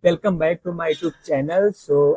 Welcome back to my YouTube channel.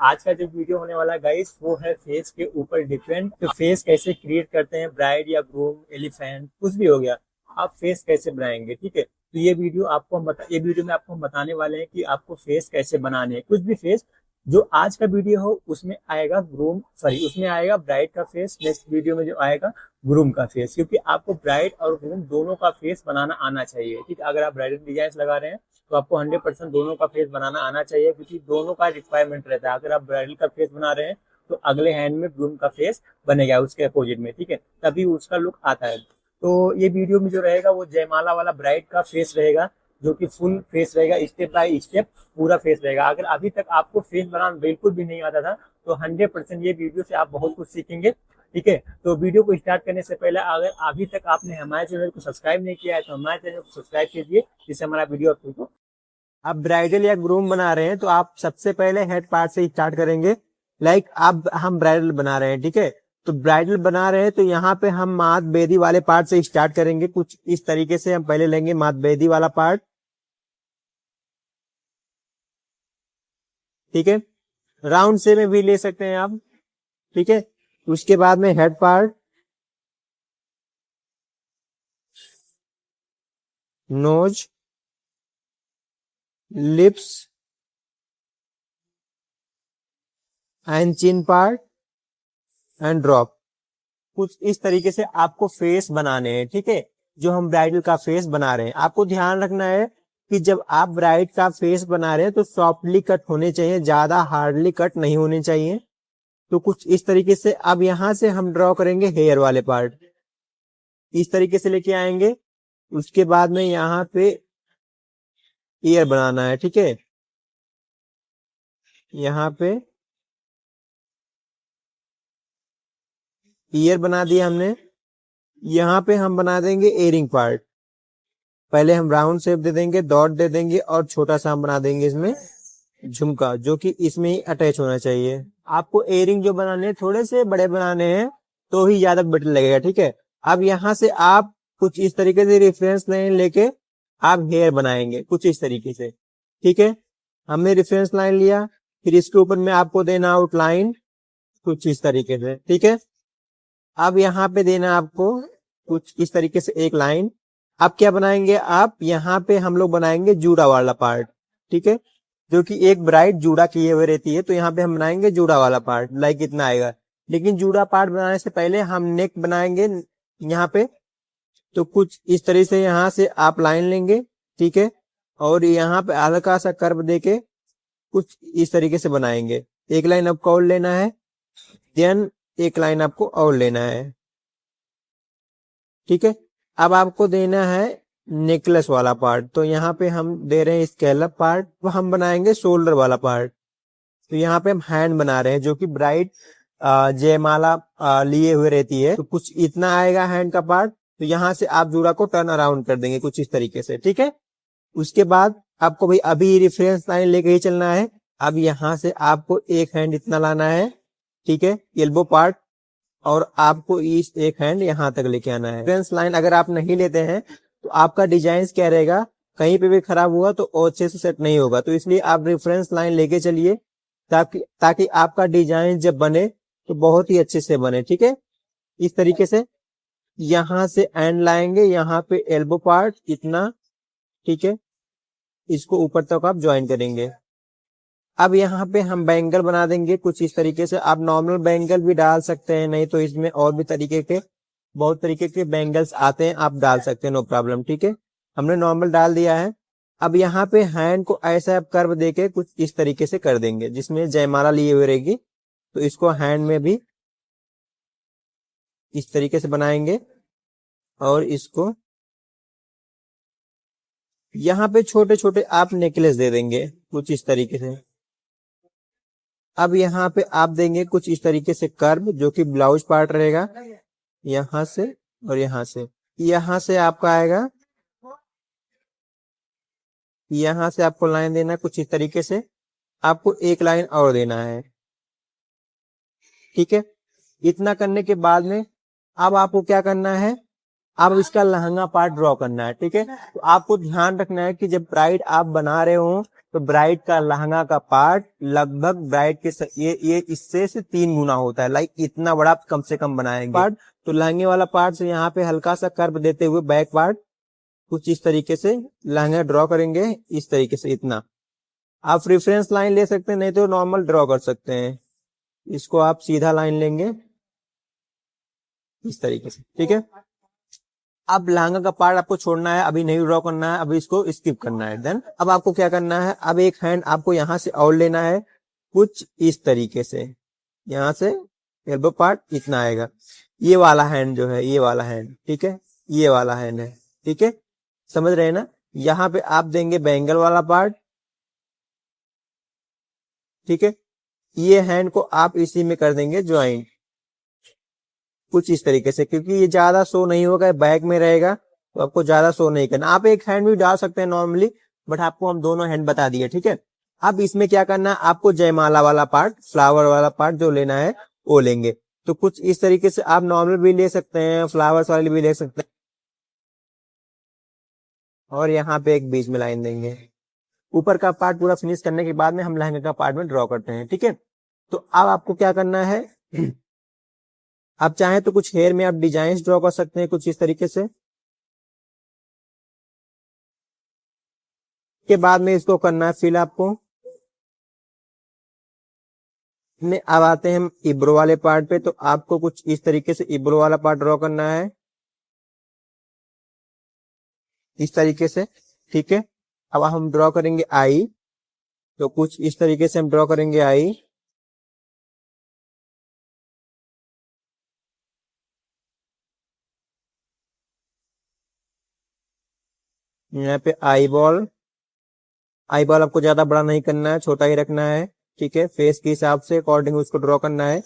आज का जो वीडियो होने वाला गाइस वो है फेस के ऊपर डिपेंड। तो फेस कैसे क्रिएट करते हैं, ब्राइड या ग्रूम, एलिफेंट, कुछ भी हो गया, आप फेस कैसे बनाएंगे। ठीक है, तो ये वीडियो में आपको हम बताने वाले हैं कि आपको फेस कैसे बनाने हैं। कुछ भी फेस, जो आज का वीडियो हो उसमें आएगा उसमें आएगा ब्राइड का फेस। नेक्स्ट वीडियो में जो आएगा ग्रूम का फेस, क्योंकि आपको ब्राइड और ग्रूम दोनों का फेस बनाना आना चाहिए। ठीक है, अगर आप ब्राइडल डिजाइन लगा रहे हैं तो आपको 100% दोनों का फेस बनाना आना चाहिए, क्योंकि दोनों का रिक्वायरमेंट रहता है। अगर आप ब्राइडल का फेस बना रहे हैं तो अगले हैंड में ग्रूम का फेस बनेगा उसके अपोजिट में। ठीक है, तभी उसका लुक आता है। तो ये वीडियो में जो रहेगा वो जयमाला वाला ब्राइड का फेस रहेगा, जो कि फुल फेस रहेगा, स्टेप बाय स्टेप पूरा फेस रहेगा। अगर अभी तक आपको फेस बनाना बिल्कुल भी नहीं आता था तो 100% ये वीडियो से आप बहुत कुछ सीखेंगे। ठीक है, तो वीडियो को स्टार्ट करने से पहले अगर अभी तक आपने हमारे चैनल को सब्सक्राइब नहीं किया है तो हमारे चैनल को सब्सक्राइब कीजिए, जिससे हमारा वीडियो आपको। आप ब्राइडल या ग्रूम बना रहे हैं तो आप सबसे पहले हेड पार्ट से स्टार्ट करेंगे। लाइक आप हम ब्राइडल बना रहे हैं, ठीक है, तो ब्राइडल बना रहे हैं तो यहाँ पे हम माथ बेदी वाले पार्ट से स्टार्ट करेंगे। कुछ इस तरीके से हम पहले लेंगे माथ बेदी वाला पार्ट। ठीक है, राउंड से में भी ले सकते हैं आप। ठीक है, उसके बाद में head part, nose, lips and chin part and drop. कुछ इस तरीके से आपको फेस बनाने हैं। ठीक है, जो हम ब्राइडल का फेस बना रहे हैं, आपको ध्यान रखना है कि जब आप ब्राइड का फेस बना रहे हैं तो सॉफ्टली कट होने चाहिए, ज्यादा हार्डली कट नहीं होने चाहिए। तो कुछ इस तरीके से अब यहां से हम ड्रॉ करेंगे हेयर वाले पार्ट। इस तरीके से लेके आएंगे। उसके बाद में यहाँ पे ईयर बनाना है। ठीक है, यहाँ पे ईयर बना दिया हमने। यहाँ पे हम बना देंगे एयरिंग पार्ट। पहले हम राउंड शेप दे देंगे, डॉट दे देंगे और छोटा सा हम बना देंगे इसमें झुमका, जो कि इसमें ही अटैच होना चाहिए। आपको एयरिंग जो बनाने हैं थोड़े से बड़े बनाने हैं तो ही ज्यादा बेटर लगेगा। ठीक है, अब यहाँ से आप कुछ इस तरीके से रेफरेंस लाइन लेके आप हेयर बनाएंगे कुछ इस तरीके से। ठीक है, हमने रेफरेंस लाइन लिया, फिर इसके ऊपर में आपको देना आउटलाइन कुछ इस तरीके से। ठीक है, अब यहाँ पे देना आपको कुछ इस तरीके से एक लाइन। अब क्या बनाएंगे, आप यहाँ पे हम लोग बनाएंगे जूड़ा वाला पार्ट। ठीक है, जो कि एक ब्राइड जूड़ा किए हुए रहती है, तो यहाँ पे हम बनाएंगे जूड़ा वाला पार्ट। लाइक इतना आएगा। लेकिन जूड़ा पार्ट बनाने से पहले हम नेक बनाएंगे यहाँ पे। तो कुछ इस तरह से यहाँ से आप लाइन लेंगे। ठीक है, और यहाँ पे हल्का सा कर्व देके कुछ इस तरीके से बनाएंगे। एक लाइन आपको और लेना है, देन एक लाइन आपको और लेना है। ठीक है, अब आपको देना है नेकलेस वाला पार्ट। तो यहाँ पे हम दे रहे हैं स्कैलप पार्ट, वो हम बनाएंगे शोल्डर वाला पार्ट। तो यहाँ पे हम हैंड बना रहे हैं, जो कि ब्राइड जयमाला लिए हुए रहती है। तो कुछ इतना आएगा हैंड का पार्ट। तो यहाँ से आप जूड़ा को टर्न अराउंड कर देंगे कुछ इस तरीके से। ठीक है, उसके बाद आपको भाई अभी रेफरेंस लाइन लेके ही चलना है। अब यहाँ से आपको एक हैंड इतना लाना है। ठीक है, एल्बो पार्ट, और आपको इस एक हैंड यहाँ तक लेके आना है। रेफरेंस लाइन अगर आप नहीं लेते हैं तो आपका डिजाइन क्या रहेगा, कहीं पे भी खराब हुआ तो अच्छे से सेट नहीं होगा। तो इसलिए आप रेफरेंस लाइन लेके चलिए, ताकि आपका डिजाइन जब बने तो बहुत ही अच्छे से बने। ठीक है, इस तरीके से यहाँ से एंड लाएंगे, यहाँ पे एल्बो पार्ट इतना। ठीक है, इसको ऊपर तक आप ज्वाइन करेंगे। अब यहाँ पे हम बैंगल बना देंगे कुछ इस तरीके से। आप नॉर्मल बैंगल भी डाल सकते हैं, नहीं तो इसमें और भी बहुत तरीके के बैंगल्स आते हैं, आप डाल सकते हैं, नो प्रॉब्लम। ठीक है, हमने नॉर्मल डाल दिया है। अब यहाँ पे हैंड को ऐसा कर्व देके कुछ इस तरीके से कर देंगे, जिसमें जयमाला लिए हुए रहेगी। तो इसको हैंड में भी इस तरीके से बनाएंगे, और इसको यहाँ पे छोटे छोटे आप नेकलेस दे देंगे कुछ इस तरीके से। अब यहाँ पे आप देंगे कुछ इस तरीके से कर्व, जो कि ब्लाउज पार्ट रहेगा, यहाँ से और यहाँ से आपका आएगा। यहाँ से आपको लाइन देना कुछ इस तरीके से, आपको एक लाइन और देना है। ठीक है, इतना करने के बाद में अब आपको क्या करना है, अब इसका लहंगा पार्ट ड्रॉ करना है, ठीक है। तो आपको ध्यान रखना है कि जब ब्राइड आप बना रहे हो तो ब्राइड का लहंगा का पार्ट लगभग ब्राइड के ये इससे से 3 गुना होता है। लाइक इतना बड़ा आप कम से कम बनाएंगे पार्ट। तो लहंगे वाला पार्ट से यहाँ पे हल्का सा कर्व देते हुए बैक पार्ट कुछ इस तरीके से लहंगा ड्रॉ करेंगे, इस तरीके से। इतना आप रेफरेंस लाइन ले सकते हैं, नहीं तो नॉर्मल ड्रॉ कर सकते हैं। इसको आप सीधा लाइन लेंगे इस तरीके से, ठीक है। अब लहंगा का पार्ट आपको छोड़ना है, अभी नहीं ड्रॉ करना है, अभी इसको स्किप करना है। देन अब आपको क्या करना है, अब एक हैंड आपको यहाँ से और लेना है कुछ इस तरीके से। यहाँ से एल्बो पार्ट इतना आएगा। ये वाला हैंड जो है, ये वाला हैंड, ठीक है, ये वाला हैंड है, ठीक है, समझ रहे हैं ना। यहाँ पे आप देंगे बैंगल वाला पार्ट, ठीक है। ये हैंड को आप इसी में कर देंगे ज्वाइंट कुछ इस तरीके से, क्योंकि ये ज्यादा शो नहीं होगा, बैक में रहेगा तो आपको ज्यादा शो नहीं करना। आप एक हैंड भी डाल सकते हैं नॉर्मली, बट आपको हम दोनों हैंड बता दिए, ठीक है। अब इसमें क्या करना है, आपको जयमाला वाला पार्ट, फ्लावर वाला पार्ट जो लेना है वो लेंगे। तो कुछ इस तरीके से आप नॉर्मल भी ले सकते हैं, फ्लावर्स वाले भी ले सकते हैं। और यहाँ पे एक बीच में लाइन देंगे। ऊपर का पार्ट पूरा फिनिश करने के बाद में हम लहंगे का पार्ट में ड्रॉ करते हैं, ठीक है। तो अब आपको क्या करना है, आप चाहें तो कुछ हेयर में आप डिजाइन ड्रॉ कर सकते हैं कुछ इस तरीके से। के बाद में इसको करना है फिल आपको। अब आते हैं हम इब्रो वाले पार्ट पे। तो आपको कुछ इस तरीके से इब्रो वाला पार्ट ड्रॉ करना है इस तरीके से, ठीक है। अब हम ड्रॉ करेंगे आई। तो कुछ इस तरीके से हम ड्रॉ करेंगे आई। यहाँ पे आई बॉल आपको ज्यादा बड़ा नहीं करना है, छोटा ही रखना है, ठीक है। फेस के हिसाब से अकॉर्डिंग उसको ड्रॉ करना है।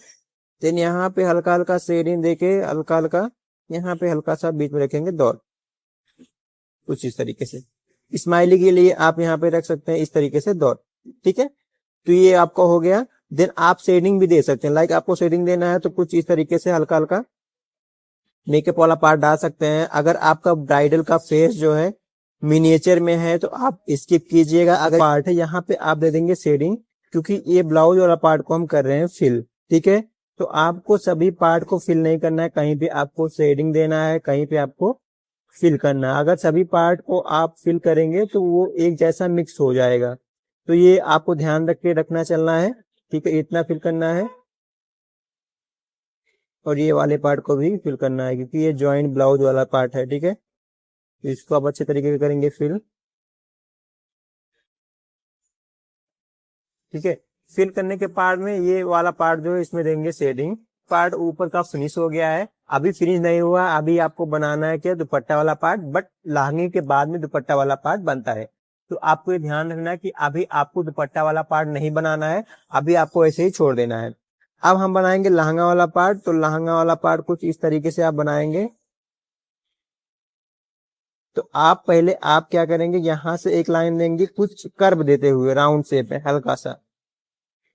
देन यहाँ पे हल्का हल्का शेडिंग देके हल्का हल्का यहाँ पे हल्का सा बीच में रखेंगे डॉट कुछ इस तरीके से। स्माइली के लिए आप यहाँ पे रख सकते हैं इस तरीके से डॉट, ठीक है। तो ये आपका हो गया। देन आप शेडिंग भी दे सकते हैं। लाइक आपको शेडिंग देना है तो कुछ इस तरीके से हल्का हल्का मेकअप वाला पार्ट डाल सकते हैं। अगर आपका ब्राइडल का फेस जो है मिनिएचर में है तो आप स्किप कीजिएगा। अगर पार्ट है यहाँ पे आप दे देंगे शेडिंग, क्योंकि ये ब्लाउज वाला पार्ट को हम कर रहे हैं फिल, ठीक है। तो आपको सभी पार्ट को फिल नहीं करना है, कहीं पे आपको शेडिंग देना है, कहीं पे आपको फिल करना है। अगर सभी पार्ट को आप फिल करेंगे तो वो एक जैसा मिक्स हो जाएगा। तो ये आपको ध्यान रख के रखना चलना है, ठीक है। इतना फिल करना है और ये वाले पार्ट को भी फिल करना है, क्योंकि ये ज्वाइंट ब्लाउज वाला पार्ट है, ठीक है। तो इसको आप अच्छे तरीके से करेंगे फिल, ठीक है। फिल करने के पार्ट में ये वाला पार्ट जो है इसमें देंगे शेडिंग। पार्ट ऊपर का फिनिश हो गया है, अभी फिनिश नहीं हुआ। अभी आपको बनाना है क्या, दुपट्टा वाला पार्ट। बट लहंगे के बाद में दुपट्टा वाला पार्ट बनता है। तो आपको ये ध्यान रखना है कि अभी आपको दुपट्टा वाला पार्ट नहीं बनाना है, अभी आपको ऐसे ही छोड़ देना है। अब हम बनाएंगे लहंगा वाला पार्ट। तो लहंगा वाला पार्ट कुछ इस तरीके से आप बनाएंगे। तो आप पहले आप क्या करेंगे, यहां से एक लाइन देंगे कुछ कर्व देते हुए राउंड शेप में हल्का सा,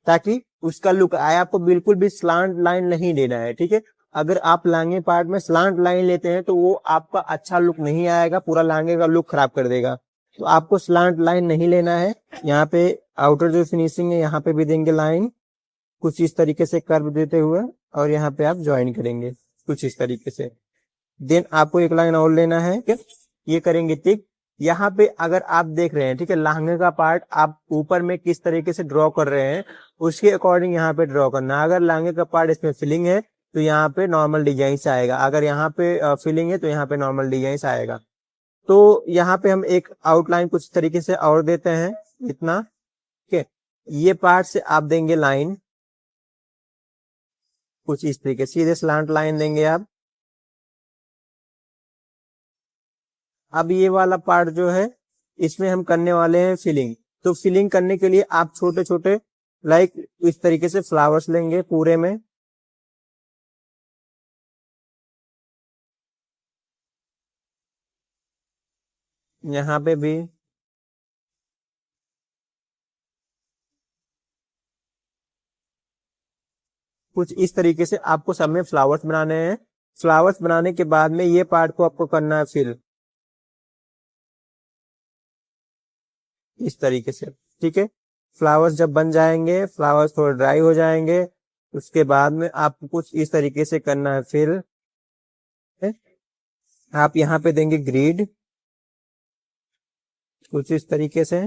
ताकि उसका लुक आए। आपको बिल्कुल भी स्लांट लाइन नहीं देना है, ठीक है। अगर आप लांगे पार्ट में स्लांट लाइन लेते हैं तो वो आपका अच्छा लुक नहीं आएगा, पूरा लांगे का लुक खराब कर देगा। तो आपको स्लांट लाइन नहीं लेना है। यहाँ पे आउटर जो फिनिशिंग है यहाँ पे भी देंगे लाइन कुछ इस तरीके से कर्व देते हुए, और यहाँ पे आप ज्वाइन करेंगे कुछ इस तरीके से। देन आपको एक लाइन और लेना है, ठीक है? ये करेंगे टिक। यहाँ पे अगर आप देख रहे हैं, ठीक है, लहंगे का पार्ट आप ऊपर में किस तरीके से ड्रॉ कर रहे हैं उसके अकॉर्डिंग यहाँ पे ड्रॉ करना है। अगर लहंगे का पार्ट इसमें फिलिंग है तो यहाँ पे नॉर्मल डिजाइन आएगा, अगर यहाँ पे फिलिंग है तो यहाँ पे नॉर्मल डिजाइन आएगा। तो यहाँ पे हम एक आउटलाइन कुछ तरीके से और देते हैं इतना, ठीक है। ये पार्ट से आप देंगे लाइन कुछ इस तरीके से, सीधे स्लांट लाइन देंगे आप। अब ये वाला पार्ट जो है इसमें हम करने वाले हैं फिलिंग। तो फिलिंग करने के लिए आप छोटे छोटे लाइक इस तरीके से फ्लावर्स लेंगे पूरे में, यहाँ पे भी कुछ इस तरीके से आपको सब में फ्लावर्स बनाने हैं। फ्लावर्स बनाने के बाद में ये पार्ट को आपको करना है फिल इस तरीके से, ठीक है। फ्लावर्स जब बन जाएंगे, फ्लावर्स थोड़े ड्राई हो जाएंगे, उसके बाद में आपको कुछ इस तरीके से करना है फिल। आप यहाँ पे देंगे ग्रिड कुछ इस तरीके से,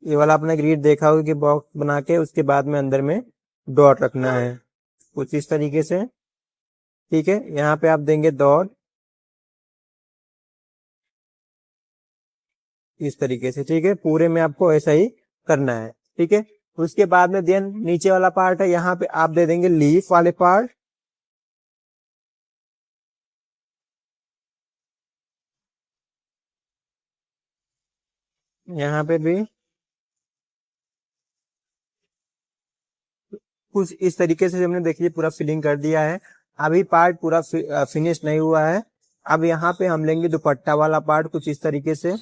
ये वाला आपने ग्रिड देखा होगा कि बॉक्स बना के उसके बाद में अंदर में डॉट रखना है कुछ इस तरीके से, ठीक है। यहाँ पे आप देंगे डॉट इस तरीके से, ठीक है। पूरे में आपको ऐसा ही करना है, ठीक है। उसके बाद में देन नीचे वाला पार्ट है, यहाँ पे आप दे देंगे लीफ वाले पार्ट, यहाँ पे भी कुछ इस तरीके से हमने देखिए पूरा फिलिंग कर दिया है। अभी पार्ट पूरा फिनिश नहीं हुआ है। अब यहाँ पे हम लेंगे दुपट्टा वाला पार्ट कुछ इस तरीके से,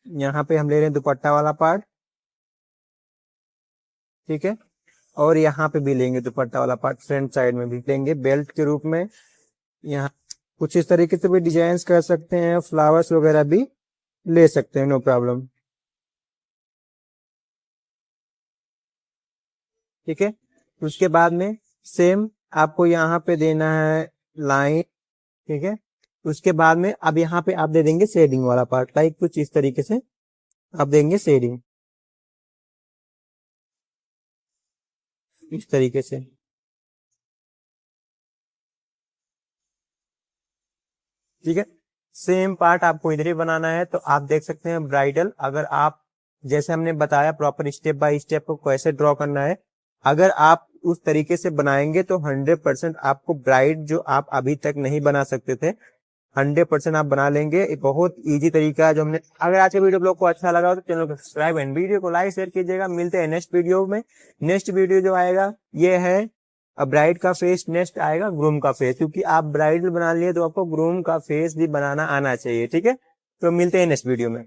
यहाँ पे हम ले रहे हैं दुपट्टा वाला पार्ट, ठीक है। और यहाँ पे भी लेंगे दुपट्टा वाला पार्ट, फ्रंट साइड में भी लेंगे बेल्ट के रूप में। यहाँ कुछ इस तरीके से भी डिजाइन कर सकते हैं, फ्लावर्स वगैरह भी ले सकते हैं, नो प्रॉब्लम, ठीक है। उसके बाद में सेम आपको यहाँ पे देना है लाइन, ठीक है। उसके बाद में अब यहाँ पे आप दे देंगे शेडिंग वाला पार्ट, लाइक कुछ इस तरीके से आप देंगे शेडिंग इस तरीके से, ठीक है। सेम पार्ट आपको इधर ही बनाना है। तो आप देख सकते हैं ब्राइडल, अगर आप जैसे हमने बताया प्रॉपर स्टेप बाय स्टेप को कैसे ड्रॉ करना है, अगर आप उस तरीके से बनाएंगे तो 100% आपको ब्राइड जो आप अभी तक नहीं बना सकते थे 100% आप बना लेंगे। एक बहुत इजी तरीका है जो हमने, अगर आज का वीडियो ब्लॉग को अच्छा लगा हो तो चैनल को सब्सक्राइब एंड वीडियो को लाइक शेयर कीजिएगा। मिलते हैं नेक्स्ट वीडियो में। नेक्स्ट वीडियो जो आएगा ये है ब्राइड का फेस, नेक्स्ट आएगा ग्रूम का फेस, क्योंकि आप ब्राइडल बना लिए तो आपको ग्रूम का फेस भी बनाना आना चाहिए, ठीक है। तो मिलते हैं नेक्स्ट वीडियो में।